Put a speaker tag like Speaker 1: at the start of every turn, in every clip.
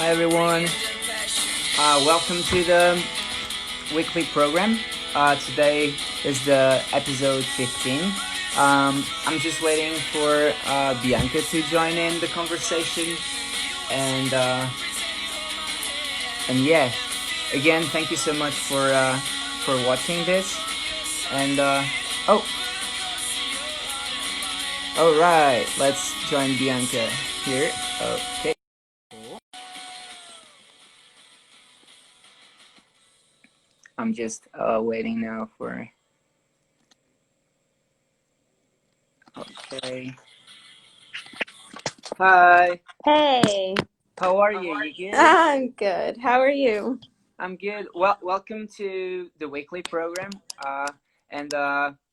Speaker 1: everyone. Welcome to the weekly program. Today is the episode 15. I'm just waiting for Bianca to join in the conversation, and yeah, again, thank you so much for watching this. And oh, all right, let's join Bianca here. Okay. I'm just waiting now for. Okay. Hi.
Speaker 2: Hey,
Speaker 1: How are you? You good?
Speaker 2: I'm good. How are you?
Speaker 1: I'm good. Well, welcome to the weekly program. And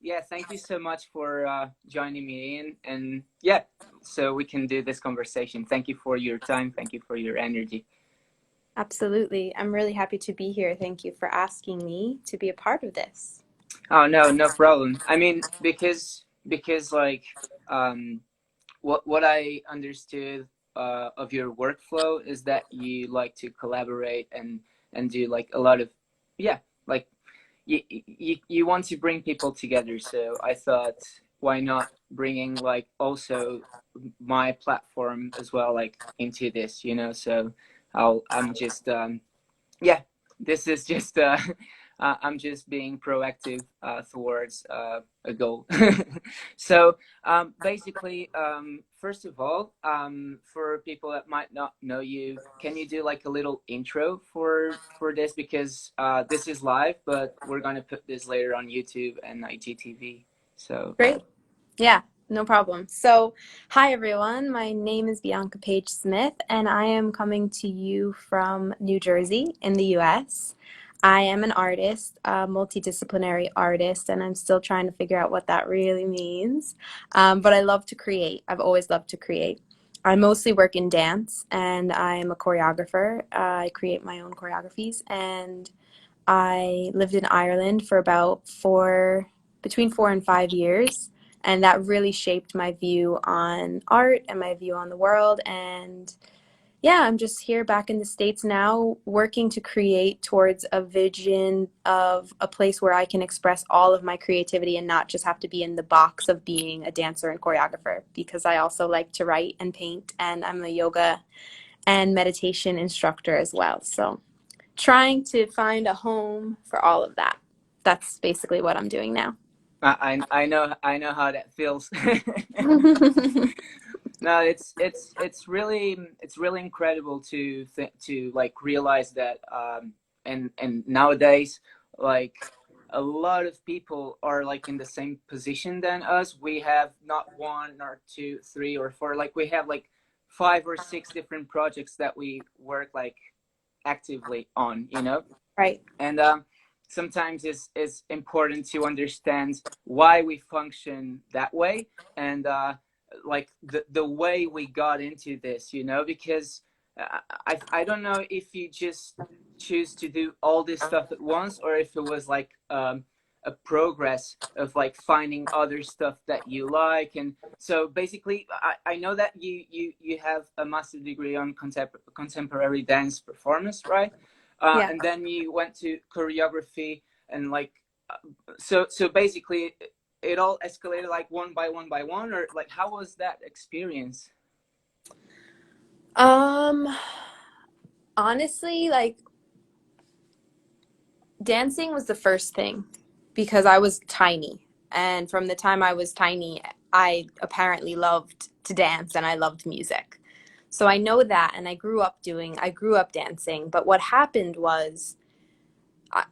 Speaker 1: yeah, thank you so much for joining me in. And yeah, so we can do this conversation. Thank you for your time. Thank you for your energy.
Speaker 2: Absolutely. I'm really happy to be here. Thank you for asking me to be a part of this.
Speaker 1: Oh no, no problem. I mean, because like what I understood of your workflow is that you like to collaborate and do like a lot of yeah, like you want to bring people together. So I thought, why not bringing like also my platform as well, like into this, So I'm just yeah, this is just I'm just being proactive towards a goal. So basically, first of all, for people that might not know you, can you do like a little intro for this, because this is live, but we're gonna put this later on YouTube and IGTV. So
Speaker 2: Great. Yeah, no problem. So, hi everyone. My name is Bianca Paige Smith, and I am coming to you from New Jersey in the US. I am an artist, a multidisciplinary artist, and I'm still trying to figure out what that really means. But I love to create. I've always loved to create. I mostly work in dance, and I am a choreographer. I create my own choreographies, and I lived in Ireland for about between 4 and 5 years, and that really shaped my view on art and my view on the world. And yeah, I'm just here back in the States now, working to create towards a vision of a place where I can express all of my creativity and not just have to be in the box of being a dancer and choreographer, because I also like to write and paint, and I'm a yoga and meditation instructor as well. So trying to find a home for all of that. That's basically what I'm doing now.
Speaker 1: I know how that feels. No, it's really incredible to like realize that and nowadays, like, a lot of people are like in the same position than us. We have not one or two, three or four, like we have like 5 or 6 different projects that we work like actively on,
Speaker 2: Right.
Speaker 1: and sometimes it's important to understand why we function that way, and like the way we got into this, because I don't know if you just choose to do all this stuff at once, or if it was like a progress of like finding other stuff that you like. And so basically, I know that you have a master's degree on contemporary dance performance, right?
Speaker 2: Yeah.
Speaker 1: And then you went to choreography, and like so basically it all escalated like one by one by one, or like how was that experience?
Speaker 2: Um, Honestly, like dancing was the first thing because I was tiny. And from the time I was tiny, I apparently loved to dance and I loved music. So I know that, and I grew up dancing. But what happened was,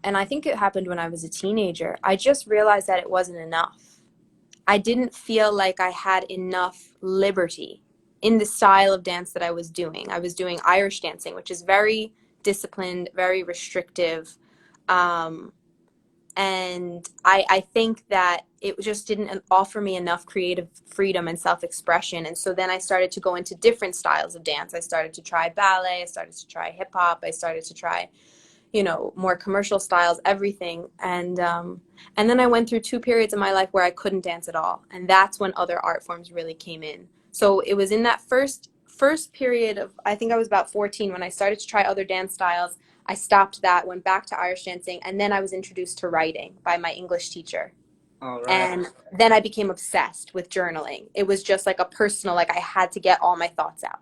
Speaker 2: and I think it happened when I was a teenager, I just realized that it wasn't enough. I didn't feel like I had enough liberty in the style of dance that I was doing. I was doing Irish dancing, which is very disciplined, very restrictive. Um, and I think that it just didn't offer me enough creative freedom and self-expression. And so then I started to go into different styles of dance. I started to try ballet. I started to try hip hop. I started to try more commercial styles, everything. And then I went through 2 periods of my life where I couldn't dance at all. And that's when other art forms really came in. So it was in that first first period of, I think I was about 14 when I started to try other dance styles. I stopped that, went back to Irish dancing, and then I was introduced to writing by my English teacher.
Speaker 1: All right.
Speaker 2: And then I became obsessed with journaling. It was just like a personal, like I had to get all my thoughts out.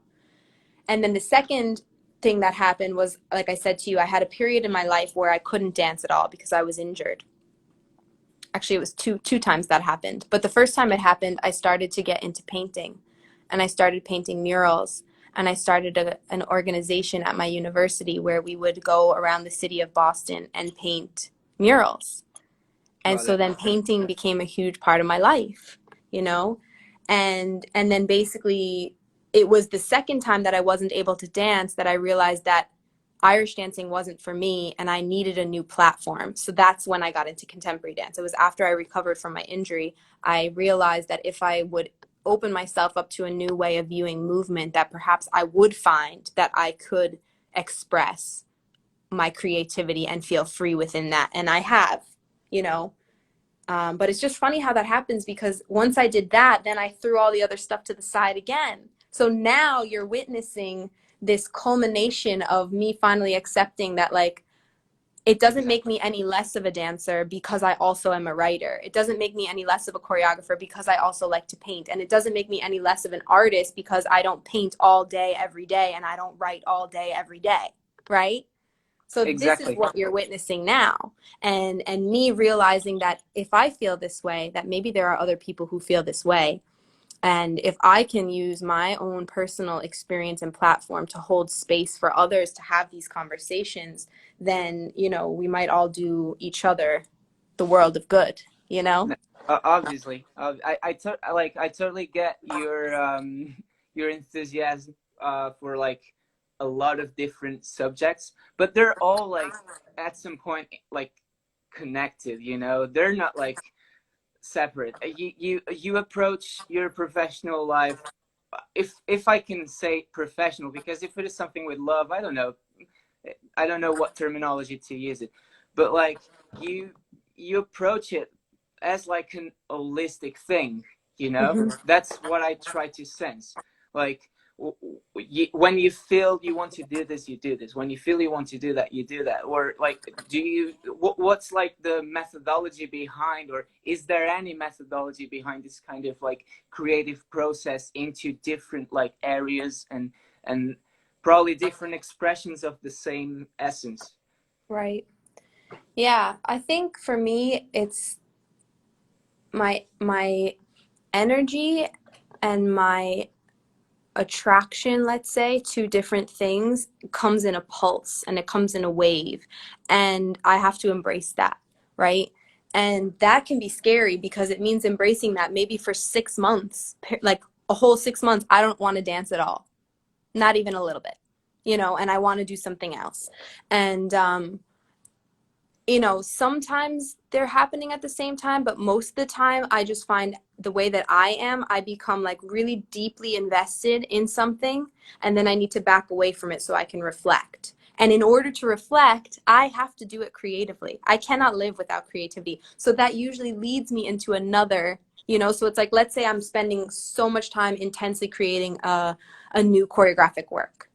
Speaker 2: And then the second thing that happened was, like I said to you, I had a period in my life where I couldn't dance at all because I was injured. Actually, it was two times that happened. But the first time it happened, I started to get into painting, and I started painting murals. And I started an organization at my university where we would go around the city of Boston and paint murals. And
Speaker 1: Wow,
Speaker 2: so then painting became a huge part of my life, you know. And then basically it was the second time that I wasn't able to dance that I realized that Irish dancing wasn't for me and I needed a new platform. So that's when I got into contemporary dance. It was after I recovered from my injury. I realized that if I would open myself up to a new way of viewing movement, that perhaps I would find that I could express my creativity and feel free within that. And I have, you know. But it's just funny how that happens, because once I did that, then I threw all the other stuff to the side again. So now you're witnessing this culmination of me finally accepting that, like, it doesn't make
Speaker 1: exactly.
Speaker 2: me any less of a dancer because I also am a writer. It doesn't make me any less of a choreographer because I also like to paint. And it doesn't make me any less of an artist because I don't paint all day, every day, and I don't write all day, every day. Right? So this is
Speaker 1: Exactly.
Speaker 2: what you're witnessing now. And me realizing that if I feel this way, that maybe there are other people who feel this way. And if I can use my own personal experience and platform to hold space for others to have these conversations, then, you know, we might all do each other the world of good, you know?
Speaker 1: Obviously, I totally get your enthusiasm for like a lot of different subjects, but they're all like at some point like connected. You know, they're not like separate. You approach your professional life, if I can say professional, because if it is something with love, I don't know what terminology to use it, but like you you approach it as like an holistic thing, you know?
Speaker 2: Mm-hmm.
Speaker 1: That's what I try to sense. Like when you feel you want to do this, you do this. When you feel you want to do that, you do that. Or like, what's like the methodology behind, or is there any methodology behind this kind of like creative process into different like areas and probably different expressions of the same essence?
Speaker 2: Right. Yeah. I think for me, it's my energy and my attraction, let's say, to different things comes in a pulse and it comes in a wave. And I have to embrace that, right? And that can be scary because it means embracing that maybe for 6 months, like a whole 6 months, I don't want to dance at all, not even a little bit, you know, and I want to do something else. And you know, sometimes they're happening at the same time, but most of the time I just find the way that I am, I become like really deeply invested in something, and then I need to back away from it so I can reflect. And in order to reflect, I have to do it creatively. I cannot live without creativity. So that usually leads me into another, you know, so it's like, let's say I'm spending so much time intensely creating a new choreographic work.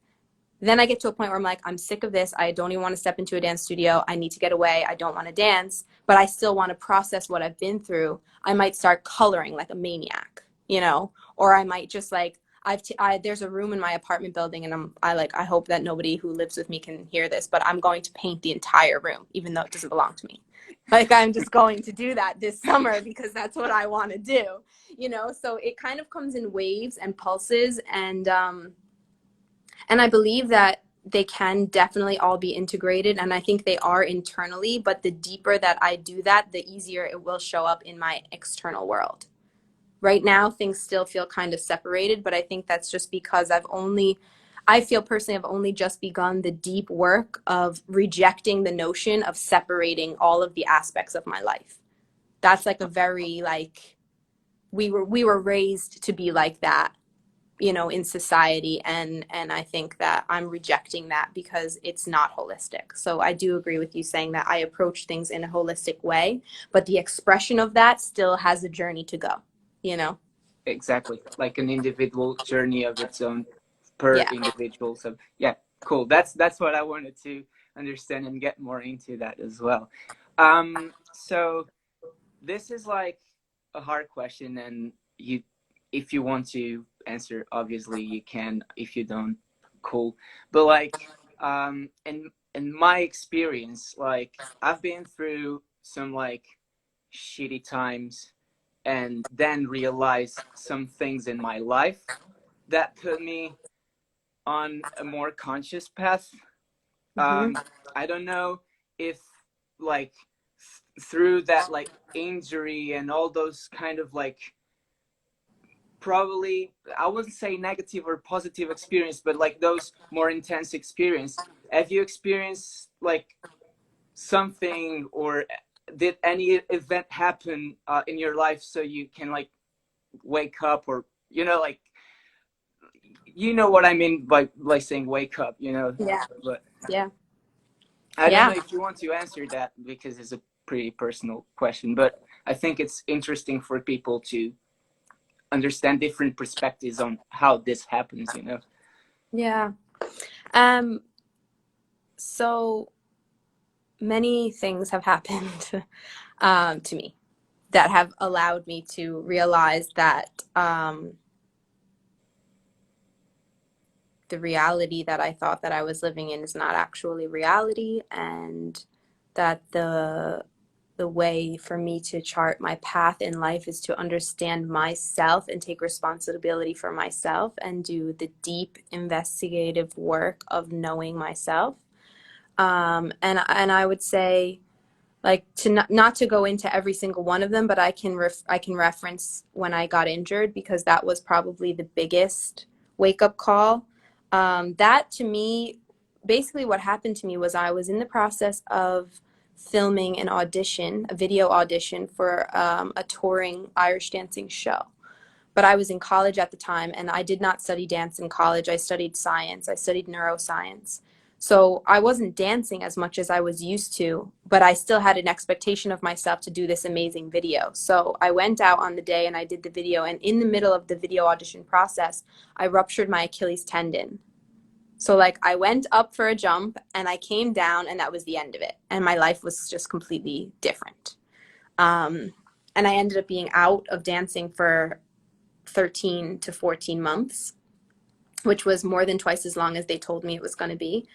Speaker 2: Then I get to a point where I'm like, I'm sick of this. I don't even want to step into a dance studio. I need to get away. I don't want to dance, but I still want to process what I've been through. I might start coloring like a maniac, you know, or I might just like, there's a room in my apartment building, and I hope that nobody who lives with me can hear this, but I'm going to paint the entire room, even though it doesn't belong to me. Like, I'm just going to do that this summer because that's what I want to do, you know? So it kind of comes in waves and pulses, and I believe that they can definitely all be integrated, and I think they are internally, but the deeper that I do that, the easier it will show up in my external world. Right now, things still feel kind of separated, but I think that's just because I feel personally, I've only just begun the deep work of rejecting the notion of separating all of the aspects of my life. That's like a very, like, we were raised to be like that, you know, in society, and I think that I'm rejecting that because it's not holistic. So I do agree with you saying that I approach things in a holistic way, but the expression of that still has a journey to go, you know.
Speaker 1: Exactly, like an individual journey of its own. per
Speaker 2: Yeah.
Speaker 1: individual. So yeah, cool. That's what I wanted to understand and get more into that as well. So this is like a hard question, and you, if you want to answer, obviously you can. If you don't, cool. But like, in my experience, like I've been through some like shitty times, and then realized some things in my life that put me on a more conscious path.
Speaker 2: Hmm.
Speaker 1: I don't know if like through that like injury and all those kind of like, probably I wouldn't say negative or positive experience, but like those more intense experience. Have you experienced like something, or did any event happen in your life so you can like wake up, or like, you know what I mean by like saying wake up,
Speaker 2: Yeah.
Speaker 1: but
Speaker 2: Yeah.
Speaker 1: I don't know
Speaker 2: Yeah.
Speaker 1: if you want to answer that because it's a pretty personal question, but I think it's interesting for people to understand different perspectives on how this happens.
Speaker 2: Yeah. Um, so many things have happened to me that have allowed me to realize that the reality that I thought that I was living in is not actually reality, and that the way for me to chart my path in life is to understand myself and take responsibility for myself and do the deep investigative work of knowing myself. And I would say, like, to not to go into every single one of them, but I can reference when I got injured, because that was probably the biggest wake up call. That to me, basically what happened to me was I was in the process of filming an audition, a video audition for a touring Irish dancing show. But I was in college at the time, and I did not study dance in college. I studied science. I studied neuroscience. So I wasn't dancing as much as I was used to, but I still had an expectation of myself to do this amazing video. So I went out on the day and I did the video. And in the middle of the video audition process, I ruptured my Achilles tendon. So, like, I went up for a jump and I came down, and that was the end of it. And my life was just completely different. Um, and I ended up being out of dancing for 13 to 14 months, which was more than twice as long as they told me it was going to be.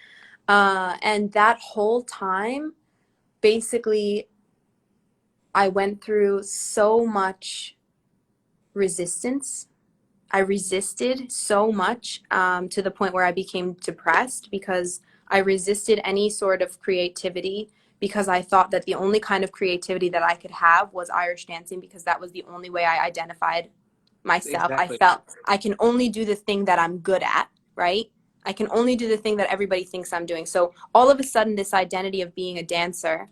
Speaker 2: And that whole time, basically, I went through so much resistance. I resisted so much, to the point where I became depressed, because I resisted any sort of creativity, because I thought that the only kind of creativity that I could have was Irish dancing, because that was the only way I identified myself. I
Speaker 1: Exactly.
Speaker 2: felt I can only do the thing that I'm good at, right? I can only do the thing that everybody thinks I'm doing. So all of a sudden, this identity of being a dancer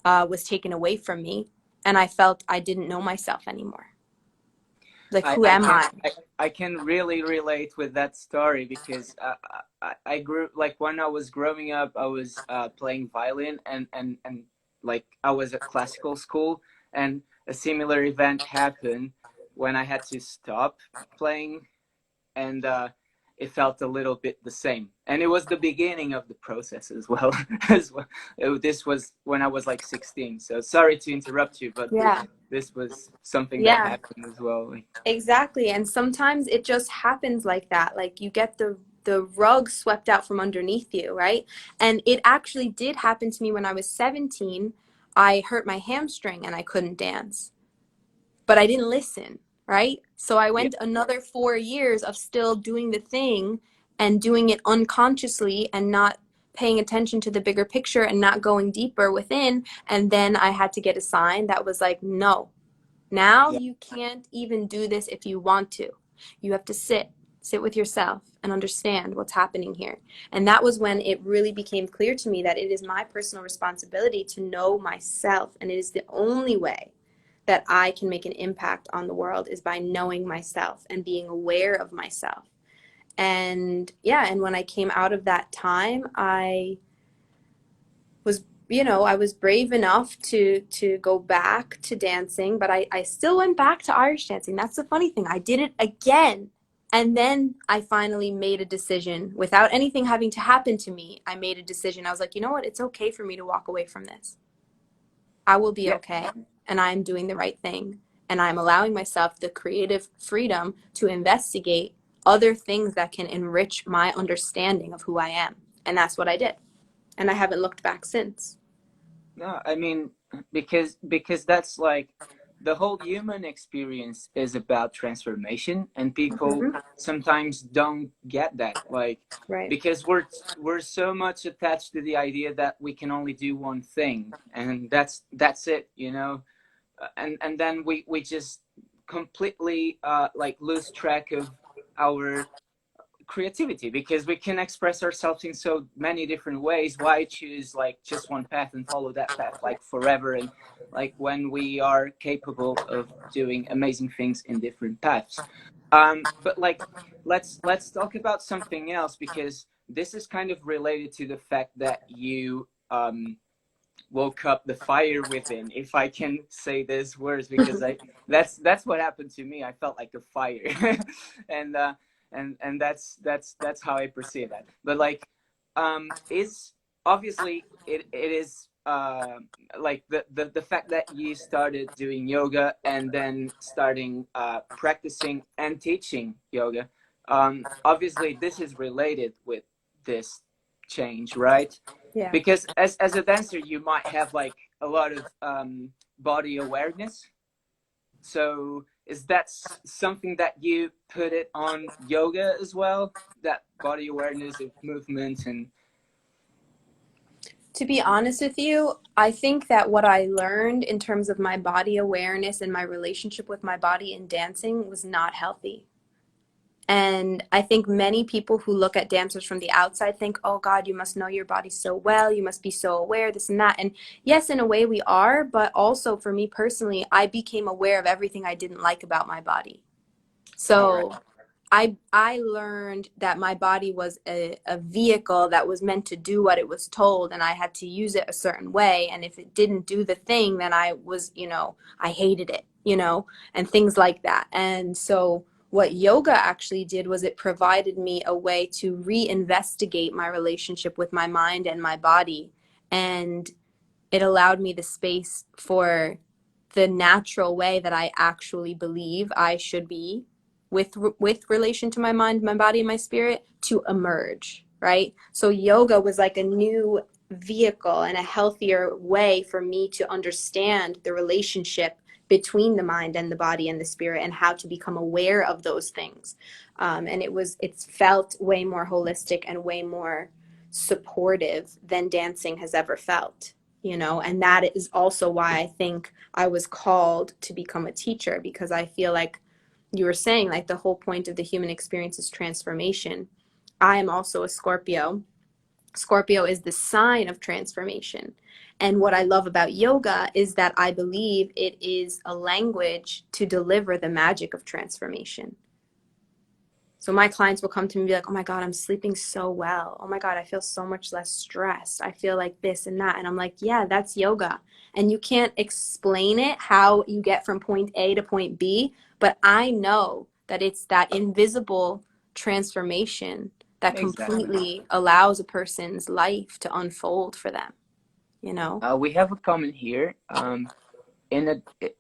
Speaker 2: was taken away from me, and I felt I didn't know myself anymore. Like,
Speaker 1: I,
Speaker 2: who
Speaker 1: I
Speaker 2: am
Speaker 1: can
Speaker 2: I?
Speaker 1: I can really relate with that story because I grew like when I was growing up, I was playing violin, and like I was at classical school, and a similar event happened when I had to stop playing, and it felt a little bit the same, and it was the beginning of the process as well. As well, this was when I was like 16. So sorry to interrupt you, but
Speaker 2: Yeah,
Speaker 1: this was something that
Speaker 2: yeah,
Speaker 1: happened as well. Like,
Speaker 2: exactly. And sometimes it just happens like that. Like, you get the rug swept out from underneath you, right? And it actually did happen to me when I was 17. I hurt my hamstring and I couldn't dance, but I didn't listen, right? So I
Speaker 1: yeah,
Speaker 2: went another 4 years of still doing the thing and doing it unconsciously and not paying attention to the bigger picture and not going deeper within. And then I had to get a sign that was like, no, now
Speaker 1: yeah.
Speaker 2: you can't even do this if you want to. You have to sit with yourself and understand what's happening here. And that was when it really became clear to me that it is my personal responsibility to know myself. And it is the only way that I can make an impact on the world is by knowing myself and being aware of myself. And yeah, and when I came out of that time, I was, I was brave enough to go back to dancing, but I still went back to Irish dancing. That's the funny thing. I did it again. And then I finally made a decision without anything having to happen to me. I made a decision. I was like, you know what? It's okay for me to walk away from this. I will be
Speaker 1: Yeah.
Speaker 2: okay. And I'm doing the right thing. And I'm allowing myself the creative freedom to investigate other things that can enrich my understanding of who I am. And that's what I did. And I haven't looked back since.
Speaker 1: No, I mean, because that's like the whole human experience is about transformation, and people
Speaker 2: Mm-hmm.
Speaker 1: sometimes don't get that. Like,
Speaker 2: Right.
Speaker 1: because we're so much attached to the idea that we can only do one thing, and that's it, you know. And then we just completely like lose track of our creativity, because we can express ourselves in so many different ways. Why choose like just one path and follow that path like forever, and like when we are capable of doing amazing things in different paths. But like, let's talk about something else, because this is kind of related to the fact that you woke up the fire within, if I can say these words, because I that's what happened to me. I felt like a fire. and and that's how I perceive that. But like, is obviously it is like the fact that you started doing yoga and then starting practicing and teaching yoga, obviously this is related with this change, right?
Speaker 2: Yeah.
Speaker 1: Because as a dancer you might have like a lot of body awareness. So is that something that you put it on yoga as well, that body awareness of movement? And
Speaker 2: To be honest with you, I think that what I learned in terms of my body awareness and my relationship with my body in dancing was not healthy. And I think many people who look at dancers from the outside think, oh God, you must know your body so well. You must be so aware, this and that. And yes, in a way we are, but also for me personally, I became aware of everything I didn't like about my body.
Speaker 1: all right.
Speaker 2: So I learned that my body was a vehicle that was meant to do what it was told, and I had to use it a certain way. And if it didn't do the thing, then I was, I hated it, and things like that. And so what yoga actually did was it provided me a way to reinvestigate my relationship with my mind and my body. And it allowed me the space for the natural way that I actually believe I should be with relation to my mind, my body, and my spirit to emerge, right? So yoga was like a new vehicle and a healthier way for me to understand the relationship between the mind and the body and the spirit, and how to become aware of those things. And it's felt way more holistic and way more supportive than dancing has ever felt, and that is also why I think I was called to become a teacher, because I feel like you were saying, like, the whole point of the human experience is transformation. I am also a Scorpio. Scorpio is the sign of transformation. And what I love about yoga is that I believe it is a language to deliver the magic of transformation. So my clients will come to me and be like, oh my God, I'm sleeping so well. Oh my God, I feel so much less stressed. I feel like this and that. And I'm like, yeah, that's yoga. And you can't explain it how you get from point A to point B, but I know that it's that invisible transformation that
Speaker 1: Exactly.
Speaker 2: completely allows a person's life to unfold for them, you know?
Speaker 1: We have a comment here. In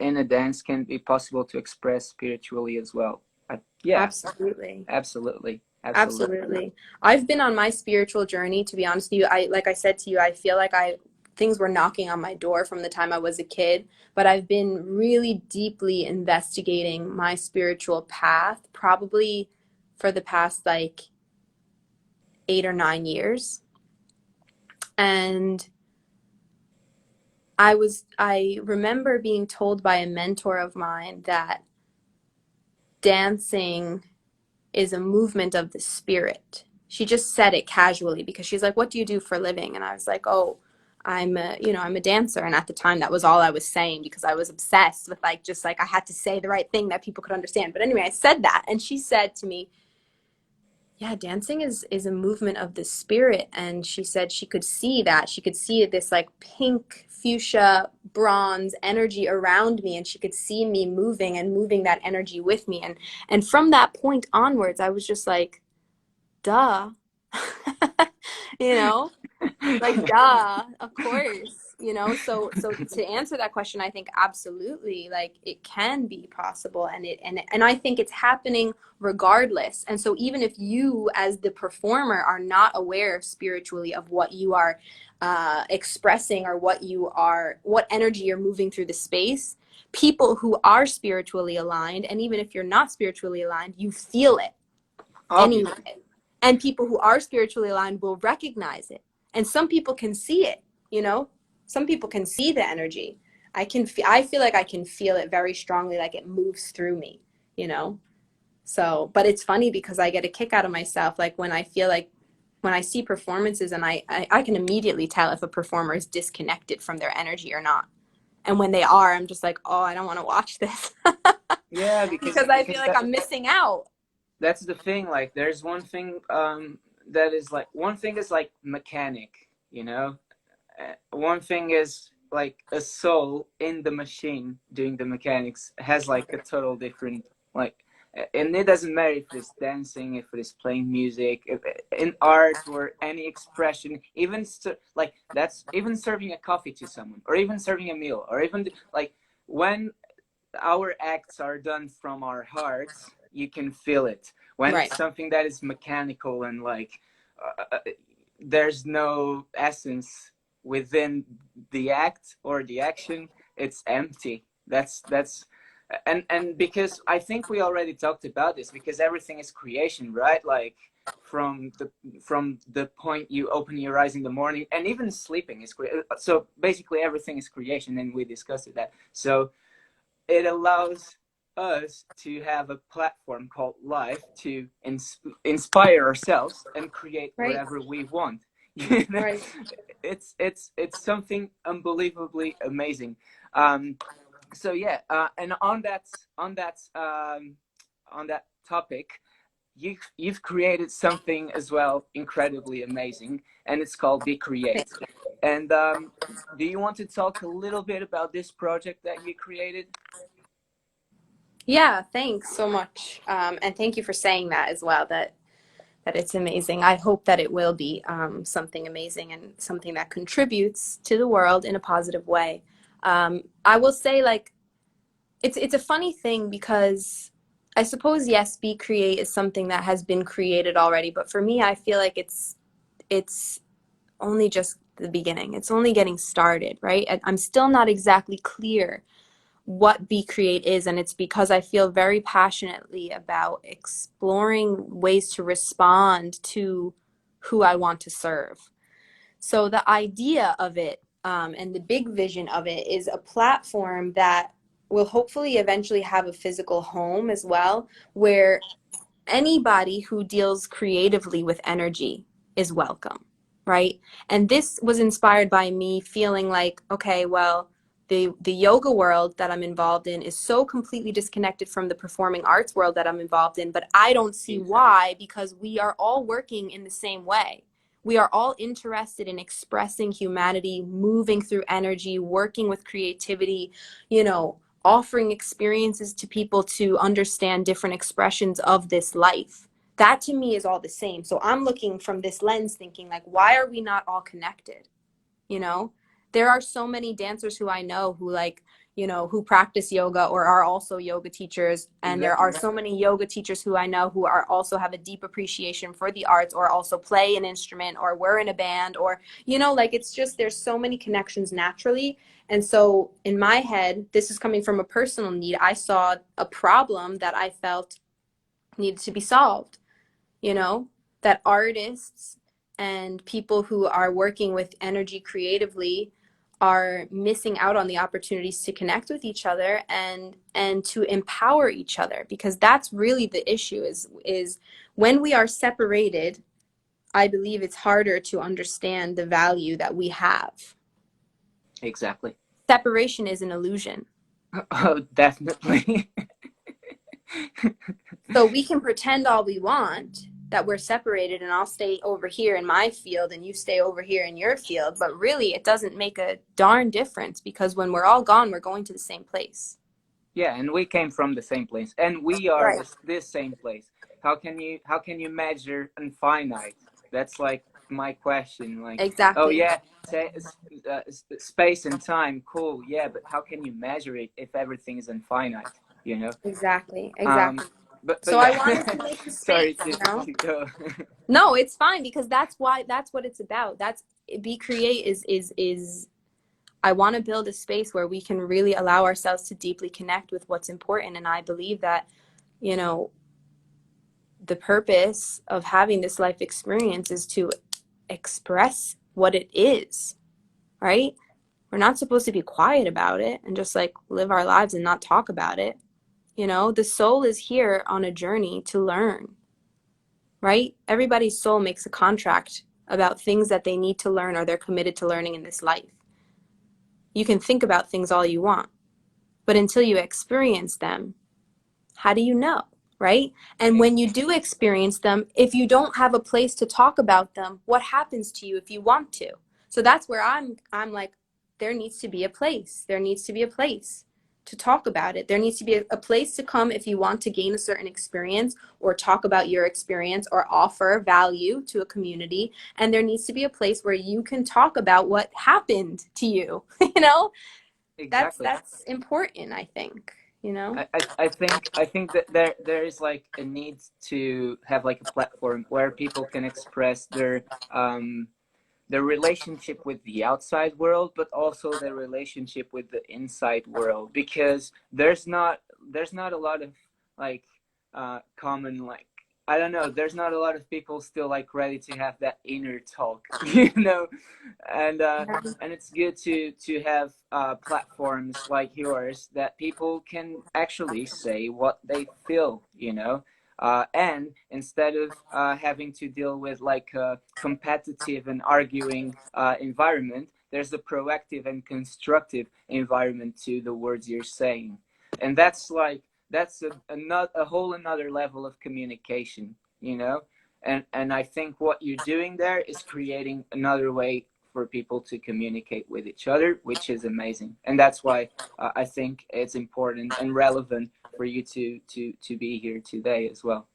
Speaker 1: a dance can be possible to express spiritually as well. Yeah,
Speaker 2: Absolutely.
Speaker 1: absolutely, absolutely.
Speaker 2: Absolutely. I've been on my spiritual journey, to be honest with you. Like I said to you, I feel like things were knocking on my door from the time I was a kid, but I've been really deeply investigating my spiritual path probably for the past like 8 or 9 years. And I remember being told by a mentor of mine that dancing is a movement of the spirit. She just said it casually because she's like, "What do you do for a living?" And I was like, "Oh, I'm a dancer." And at the time, that was all I was saying because I was obsessed with like just like I had to say the right thing that people could understand. But anyway, I said that, and she said to me, Yeah, dancing is a movement of the spirit, and she said she could see that. She could see this like pink fuchsia bronze energy around me, and she could see me moving and moving that energy with me. And from that point onwards, I was just like, duh. You know? Like, duh, of course, you know. So to answer that question, I think absolutely, like it can be possible, and I think it's happening regardless. And so even if you, as the performer, are not aware spiritually of what you are expressing, or what energy you're moving through the space, people who are spiritually aligned, and even if you're not spiritually aligned, you feel it
Speaker 1: Obviously.
Speaker 2: anyway. And people who are spiritually aligned will recognize it. And some people can see it, you know? Some people can see the energy. I feel like I can feel it very strongly, like it moves through me, you know? So, but it's funny because I get a kick out of myself, like when I feel like when I see performances, and I can immediately tell if a performer is disconnected from their energy or not. And when they are, I'm just like, oh, I don't want to watch this.
Speaker 1: Yeah,
Speaker 2: Because I feel
Speaker 1: because
Speaker 2: like I'm missing out.
Speaker 1: that's the thing. Like, there's one thing that is like, one thing is like mechanic, you know. One thing is like a soul in the machine doing the mechanics has like a total different, like, and it doesn't matter if it's dancing, if it is playing music, if, in art or any expression, even like that's even serving a coffee to someone, or even serving a meal, or even like when our acts are done from our hearts, you can feel it. When
Speaker 2: Right.
Speaker 1: it's something that is mechanical and like there's no essence within the act or the action, it's empty. That's and because I think we already talked about this, because everything is creation, right? Like from the point you open your eyes in the morning, and even sleeping is so basically everything is creation, and we discussed that. So it allows us to have a platform called life to inspire ourselves and create
Speaker 2: Right.
Speaker 1: whatever we want. You know?
Speaker 2: Right.
Speaker 1: It's something unbelievably amazing. So yeah, and on that topic, you've created something as well incredibly amazing, and it's called Be Create. And do you want to talk a little bit about this project that you created?
Speaker 2: Yeah, thanks so much. And thank you for saying that as well, that it's amazing. I hope that it will be something amazing and something that contributes to the world in a positive way. I will say, like, it's a funny thing because I suppose, yes, Be Create is something that has been created already, but for me, I feel like it's only just the beginning. It's only getting started, right? I'm still not exactly clear what Be Create is, and it's because I feel very passionately about exploring ways to respond to who I want to serve. So the idea of it, and the big vision of it, is a platform that will hopefully eventually have a physical home as well, where anybody who deals creatively with energy is welcome, right? And this was inspired by me feeling like, okay, well, the yoga world that I'm involved in is so completely disconnected from the performing arts world that I'm involved in, but I don't see
Speaker 1: Exactly.
Speaker 2: why, because we are all working in the same way. We are all interested in expressing humanity, moving through energy, working with creativity, you know, offering experiences to people to understand different expressions of this life. That to me is all the same. So I'm looking from this lens thinking, like, why are we not all connected? You know, there are so many dancers who I know who, like, you know, who practice yoga or are also yoga teachers, and there are
Speaker 1: Exactly.
Speaker 2: so many yoga teachers who I know who are also have a deep appreciation for the arts, or also play an instrument, or were in a band, or, you know, like, it's just there's so many connections naturally. And so in my head, this is coming from a personal need. I saw a problem that I felt needed to be solved, you know, that artists and people who are working with energy creatively are missing out on the opportunities to connect with each other and to empower each other, because that's really the issue, is when we are separated, I believe it's harder to understand the value that we have.
Speaker 1: Exactly.
Speaker 2: Separation is an illusion.
Speaker 1: Oh, definitely.
Speaker 2: So we can pretend all we want, that we're separated and I'll stay over here in my field and you stay over here in your field. But really, it doesn't make a darn difference because when we're all gone, we're going to the same place.
Speaker 1: Yeah, and we came from the same place, and we are
Speaker 2: Right.
Speaker 1: this same place. How can you measure infinite? That's like my question. Like, oh
Speaker 2: Exactly.
Speaker 1: yeah, say, space and time, cool. Yeah, but how can you measure it if everything is infinite? You know.
Speaker 2: Exactly.
Speaker 1: Um,
Speaker 2: Exactly.
Speaker 1: but
Speaker 2: So I
Speaker 1: yeah,
Speaker 2: wanted to make the
Speaker 1: sorry
Speaker 2: space,
Speaker 1: to
Speaker 2: you know?
Speaker 1: to go.
Speaker 2: No, it's fine because that's what it's about. That's Be Create is I want to build a space where we can really allow ourselves to deeply connect with what's important. And I believe that, you know, the purpose of having this life experience is to express what it is, right? We're not supposed to be quiet about it and just like live our lives and not talk about it. You know, the soul is here on a journey to learn, right? Everybody's soul makes a contract about things that they need to learn or they're committed to learning in this life. You can think about things all you want, but until you experience them, how do you know? Right? And when you do experience them, if you don't have a place to talk about them, what happens to you if you want to? So that's where I'm like, there needs to be a place. There needs to be a place to talk about it. There needs to be a place to come if you want to gain a certain experience or talk about your experience or offer value to a community. And there needs to be a place where you can talk about what happened to you. You know,
Speaker 1: Exactly.
Speaker 2: that's important, I think, you know?
Speaker 1: I think that there is like a need to have like a platform where people can express um their relationship with the outside world, but also their relationship with the inside world, because there's not a lot of like common, like, I don't know, there's not a lot of people still like ready to have that inner talk, and and it's good to have platforms like yours that people can actually say what they feel. And instead of having to deal with like a competitive and arguing environment, there's a proactive and constructive environment to the words you're saying, and that's a whole another level of communication. And I think what you're doing there is creating another way for people to communicate with each other, which is amazing, and that's why I think it's important and relevant for you to be here today as well.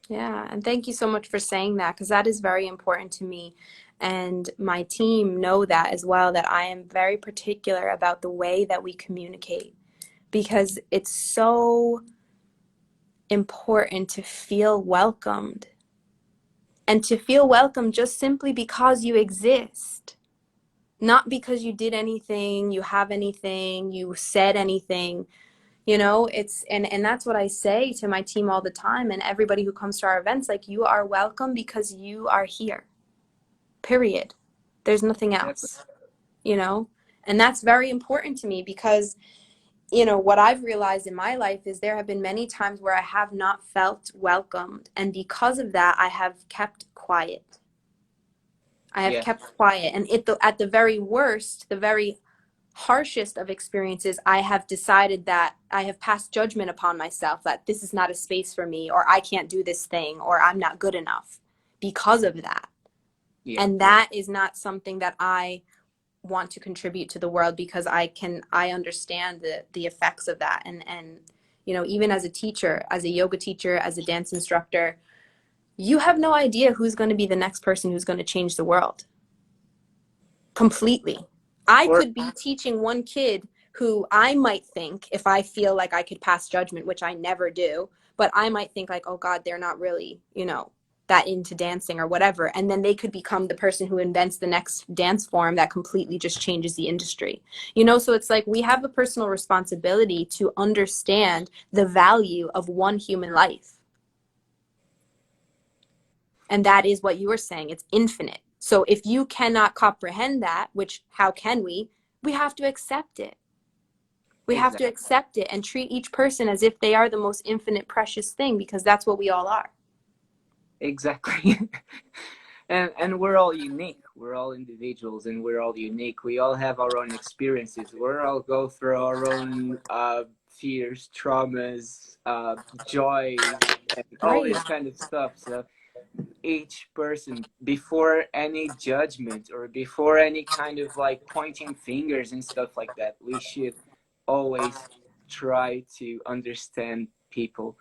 Speaker 2: Yeah, and thank you so much for saying that because that is very important to me. And my team know that as well, that I am very particular about the way that we communicate because it's so important to feel welcomed and to feel welcome just simply because you exist, not because you did anything, you have anything, you said anything. You know, it's and that's what I say to my team all the time and everybody who comes to our events, like, you are welcome because you are here, period. There's nothing
Speaker 1: Exactly.
Speaker 2: else, you know. And that's very important to me because, you know, what I've realized in my life is there have been many times where I have not felt welcomed, and because of that I have kept quiet. I have
Speaker 1: Yeah.
Speaker 2: kept quiet, and at the very worst, the very harshest of experiences, I have decided that I have passed judgment upon myself that this is not a space for me, or I can't do this thing, or I'm not good enough because of that.
Speaker 1: Yeah.
Speaker 2: And that is not something that I want to contribute to the world because I understand the effects of that. And you know, even as a teacher, as a yoga teacher, as a dance instructor, you have no idea who's going to be the next person who's going to change the world completely. I
Speaker 1: Or
Speaker 2: could be teaching one kid who I might think, if I feel like I could pass judgment, which I never do, but I might think like, oh God, they're not really, you know, that into dancing or whatever. And then they could become the person who invents the next dance form that completely just changes the industry. You know, so it's like we have a personal responsibility to understand the value of one human life. And that is what you were saying. It's infinite. So if you cannot comprehend that, which how can we? We have to accept it. We have to
Speaker 1: exactly.
Speaker 2: accept it and treat each person as if they are the most infinite, precious thing because that's what we all are.
Speaker 1: Exactly. And we're all unique. We're all individuals, and we're all unique. We all have our own experiences. We all go through our own fears, traumas, joys, and all
Speaker 2: Right.
Speaker 1: this kind of stuff. So each person, before any judgment or before any kind of like pointing fingers and stuff like that, we should always try to understand people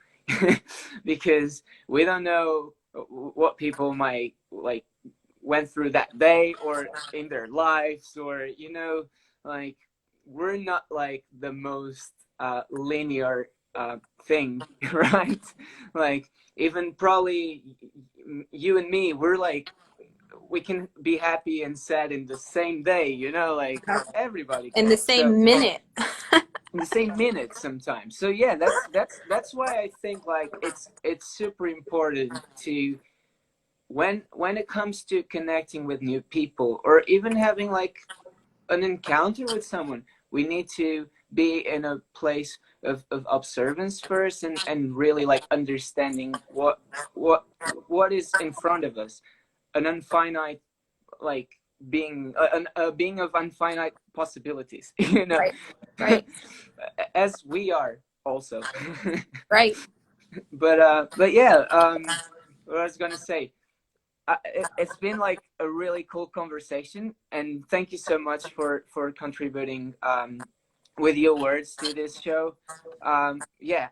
Speaker 1: because we don't know what people might like went through that day or in their lives, or like we're not like the most linear thing, right? Like even probably you and me, we're like we can be happy and sad in the same day, like everybody
Speaker 2: In the
Speaker 1: can. So
Speaker 2: same minute.
Speaker 1: in the same minute sometimes. So yeah, that's why I think like it's super important to when it comes to connecting with new people or even having like an encounter with someone, we need to be in a place of observance first, and really like understanding what is in front of us, an infinite like a being of infinite possibilities,
Speaker 2: Right. Right.
Speaker 1: as we are also.
Speaker 2: Right.
Speaker 1: But yeah, what I was gonna say, it's been like a really cool conversation, and thank you so much for contributing with your words to this show. Yeah,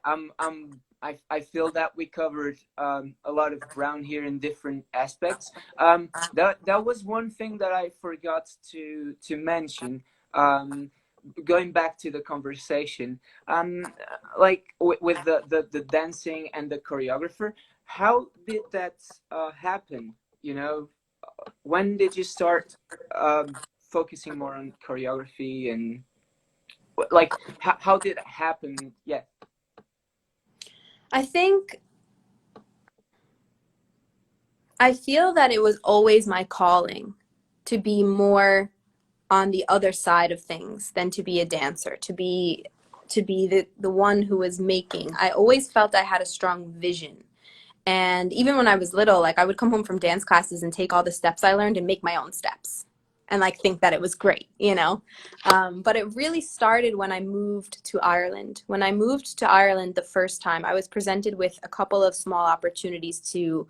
Speaker 1: I feel that we covered a lot of ground here in different aspects. That was one thing that I forgot to mention. Going back to the conversation, like with the dancing and the choreographer, how did that happen? You know, when did you start focusing more on choreography, and like how did it happen? Yeah.
Speaker 2: I think I feel that it was always my calling to be more on the other side of things than to be a dancer, to be the one who was making. I always felt I had a strong vision. And even when I was little, like I would come home from dance classes and take all the steps I learned and make my own steps and like think that it was great. But it really started when I moved to Ireland. When I moved to Ireland the first time, I was presented with a couple of small opportunities to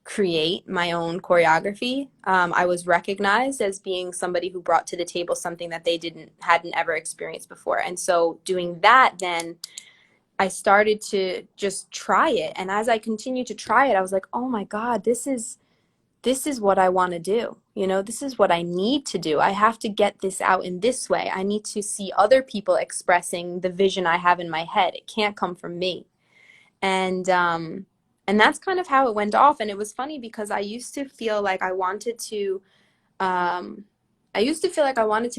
Speaker 2: create my own choreography. I was recognized as being somebody who brought to the table something that they hadn't ever experienced before. And so doing that, then I started to just try it. And as I continued to try it, I was like, oh my God, this is what I want to do. This is what I need to do. I have to get this out in this way. I need to see other people expressing the vision I have in my head. It can't come from me. And that's kind of how it went off. And it was funny because um, I used to feel like I wanted to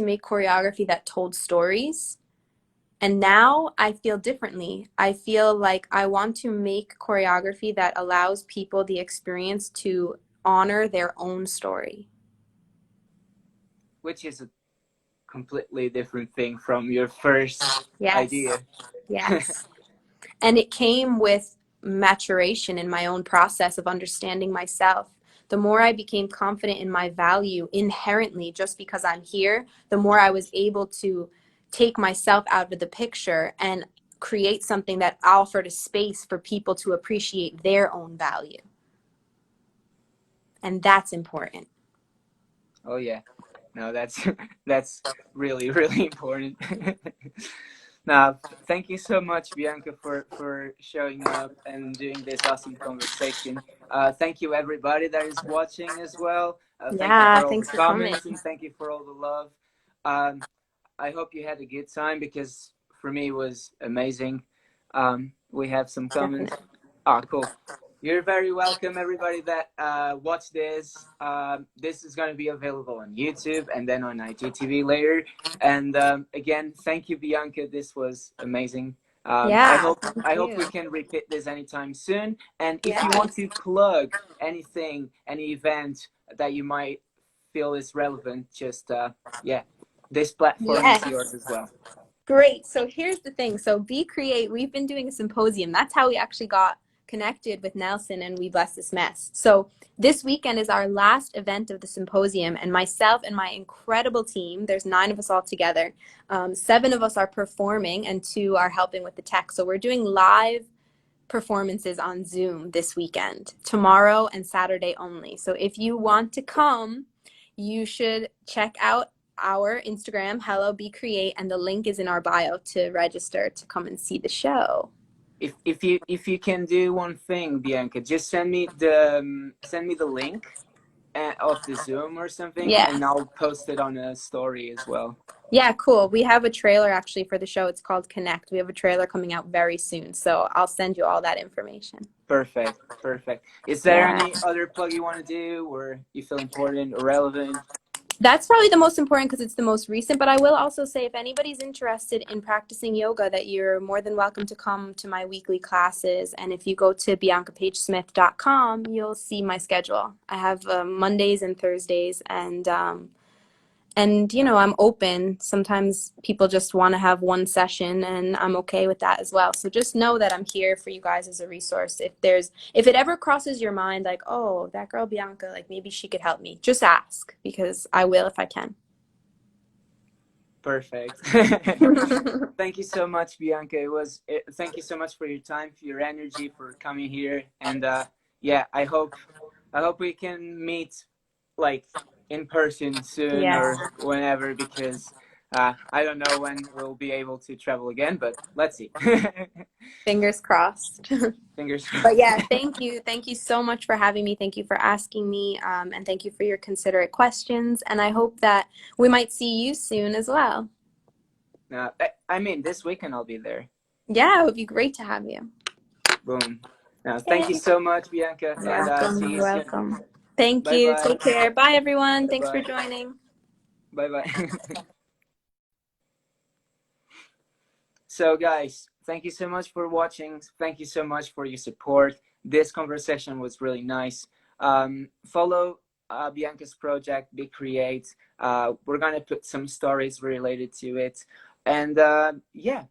Speaker 2: make choreography that told stories. And now I feel differently. I feel like I want to make choreography that allows people the experience to honor their own story.
Speaker 1: Which is a completely different thing from your first
Speaker 2: Yes.
Speaker 1: idea.
Speaker 2: Yes. And it came with maturation in my own process of understanding myself. The more I became confident in my value inherently, just because I'm here, the more I was able to take myself out of the picture and create something that offered a space for people to appreciate their own value. And that's important.
Speaker 1: Oh yeah, no, that's that's really really important. Now, thank you so much, Bianca, for showing up and doing this awesome conversation. Thank you, everybody that is watching as well. Thank you
Speaker 2: Yeah,
Speaker 1: for all the
Speaker 2: thanks for coming.
Speaker 1: comments, and thank you for all the love. Um, I hope you had a good time, because for me it was amazing. We have some comments.
Speaker 2: Definitely.
Speaker 1: Ah, cool. You're very welcome, everybody that watched this. This is going to be available on YouTube and then on IGTV later. And again, thank you, Bianca. This was amazing. I
Speaker 2: Yeah,
Speaker 1: hope
Speaker 2: thank
Speaker 1: I hope we
Speaker 2: you.
Speaker 1: can repeat this anytime soon. And if you want
Speaker 2: Yes.
Speaker 1: to plug anything, any event that you might feel is relevant, just yeah, this platform is yours
Speaker 2: Yes.
Speaker 1: as well.
Speaker 2: Great. So here's the thing. So Be Create, we've been doing a symposium. That's how we actually got connected with Nelson and We Bless This Mess. So this weekend is our last event of the symposium, and myself and my incredible team, there's 9 of us all together, 7 of us are performing and 2 are helping with the tech. So we're doing live performances on Zoom this weekend, tomorrow and Saturday only. So if you want to come, you should check out our Instagram, Hello Be Create, and the link is in our bio to register to come and see the show.
Speaker 1: If you can do one thing, Bianca, just send me the link of the Zoom or something,
Speaker 2: Yeah.
Speaker 1: and I'll post it on a story as well.
Speaker 2: Yeah, cool. We have a trailer actually for the show. It's called Connect. We have a trailer coming out very soon, so I'll send you all that information.
Speaker 1: Perfect. Is there
Speaker 2: Yeah.
Speaker 1: any other plug you want to do, or you feel important or relevant?
Speaker 2: That's probably the most important because it's the most recent, but I will also say if anybody's interested in practicing yoga, that you're more than welcome to come to my weekly classes. And if you go to biancapaigesmith.com, you'll see my schedule. I have Mondays and Thursdays, and you know, I'm open. Sometimes people just want to have one session, and I'm okay with that as well. So just know that I'm here for you guys as a resource. If it ever crosses your mind, like, oh, that girl Bianca, like maybe she could help me, just ask, because I will if I can.
Speaker 1: Perfect. Thank you so much, Bianca. Thank you so much for your time, for your energy, for coming here, and yeah, I hope we can meet like in person soon
Speaker 2: Yeah.
Speaker 1: or whenever, because I don't know when we'll be able to travel again, but let's see.
Speaker 2: Fingers crossed.
Speaker 1: Fingers
Speaker 2: But
Speaker 1: crossed.
Speaker 2: yeah, thank you. Thank you so much for having me. Thank you for asking me. And thank you for your considerate questions. And I hope that we might see you soon as well.
Speaker 1: I mean, this weekend I'll be there.
Speaker 2: Yeah, it would be great to have you.
Speaker 1: Boom. Thank you so much, Bianca,
Speaker 2: You're
Speaker 1: and
Speaker 2: welcome.
Speaker 1: see
Speaker 2: You're
Speaker 1: you soon.
Speaker 2: welcome. Thank
Speaker 1: Bye
Speaker 2: you.
Speaker 1: bye.
Speaker 2: Take care. Bye, everyone.
Speaker 1: Bye
Speaker 2: Thanks for
Speaker 1: bye.
Speaker 2: joining.
Speaker 1: Bye bye. So guys, thank you so much for watching. Thank you so much for your support. This conversation was really nice. Follow Bianca's project, Be Create. We're gonna put some stories related to it. And yeah,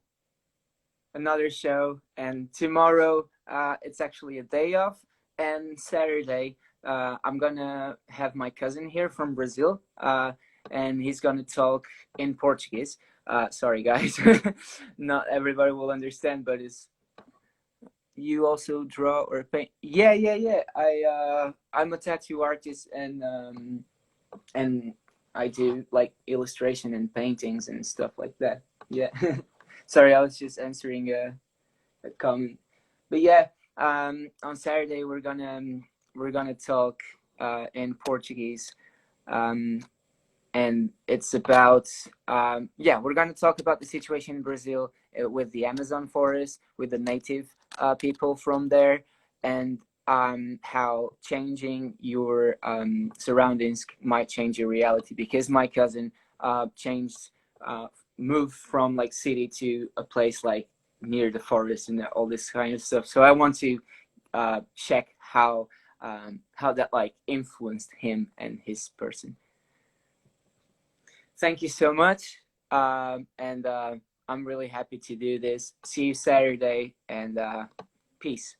Speaker 1: another show. And tomorrow, it's actually a day off. And Saturday, I'm gonna have my cousin here from Brazil, and he's gonna talk in Portuguese. Sorry, guys, not everybody will understand, but it's you also draw or paint? Yeah. I'm a tattoo artist, and I do like illustration and paintings and stuff like that. Yeah. Sorry, I was just answering a comment. But yeah, on Saturday we're gonna talk in Portuguese, um, and it's about yeah, we're gonna talk about the situation in Brazil with the Amazon forest, with the native people from there, and how changing your surroundings might change your reality. Because my cousin changed, moved from like city to a place like near the forest and all this kind of stuff. So I want to check how that like influenced him and his person. Thank you so much, and I'm really happy to do this. See you Saturday, and peace.